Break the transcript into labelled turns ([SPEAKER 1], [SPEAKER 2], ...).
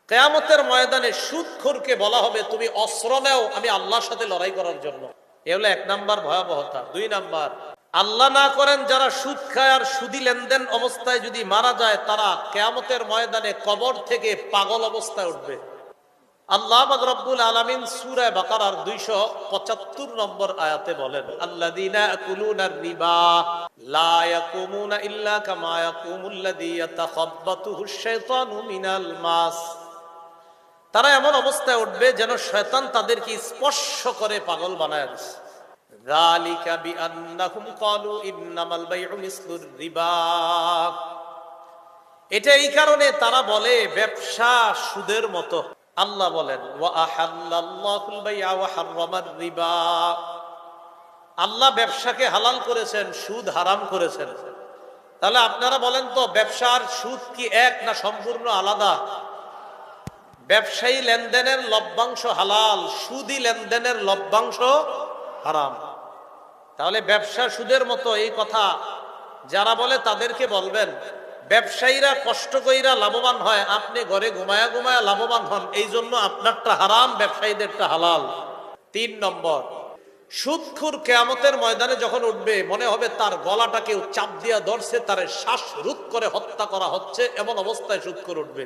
[SPEAKER 1] কিয়ামতের ময়দানে সুদখোরকে বলা হবে তুমি অস্ত্র নাও আমি আল্লাহর সাথে লড়াই করার জন্য। এ হলো 1 নাম্বার ভয়াবহতা। 2 নাম্বার, আল্লাহ না করেন যারা সুদ খায় আর সুদি লেনদেন অবস্থায় যদি মারা যায় তারা কিয়ামতের ময়দানে কবর থেকে পাগল অবস্থায় উঠবে। আল্লাহ পাক রব্বুল আলামিন সূরা বাকারার 275 নম্বর আয়াতে বলেন, আল্লাযীনা ইয়াকুলুনার রিবা লা ইয়াকুমুনা ইল্লা কামা ইয়াকুমুল্লাযী ইয়াতাখাব্বাতুহুশ শাইতানু মিনাল মাস। তারা এমন অবস্থায় উঠবে যেন শয়তান তাদেরকে স্পর্শ করে পাগল বানায় দিচ্ছে। যালিকা বিআন্নাহুম ক্বালু ইন্নামাল বাইউ মিসলুর রিবা। এটা এই কারণে তারা বলে ব্যবসা সুদের মতো। আল্লাহ বলেন ওয়া আহাল্লাল্লাহুল বাই'a ওয়া হাররামার রিবা। আল্লাহ ব্যবসাকে হালাল করেছেন, সুদ হারাম করেছেন। তাহলে আপনারা বলেন তো ব্যবসার সুদ কি এক না সম্পূর্ণ আলাদা? ব্যবসায়ী লেনদেনের লভ্যাংশ হালাল, সুদি লেনদেনের লভ্যাংশ হারাম। তাহলে ব্যবসা সুদের মতো এই কথা যারা বলে তাদেরকে বলবেন ব্যবসায়ীরা কষ্ট কইরা লাভবান হয়, আপনি ঘরে ঘুমায়া ঘুমায়া লাভবান হন, এই জন্য আপনারটা হারাম ব্যবসায়ীদেরটা হালাল। 3 নম্বর, সুদখোর কিয়ামতের ময়দানে যখন উঠবে মনে হবে তার গলাটা কেউ চাপ দিয়া ধরছে, তার শ্বাস রোধ করে হত্যা করা হচ্ছে, এমন অবস্থায় সুদখোর উঠবে।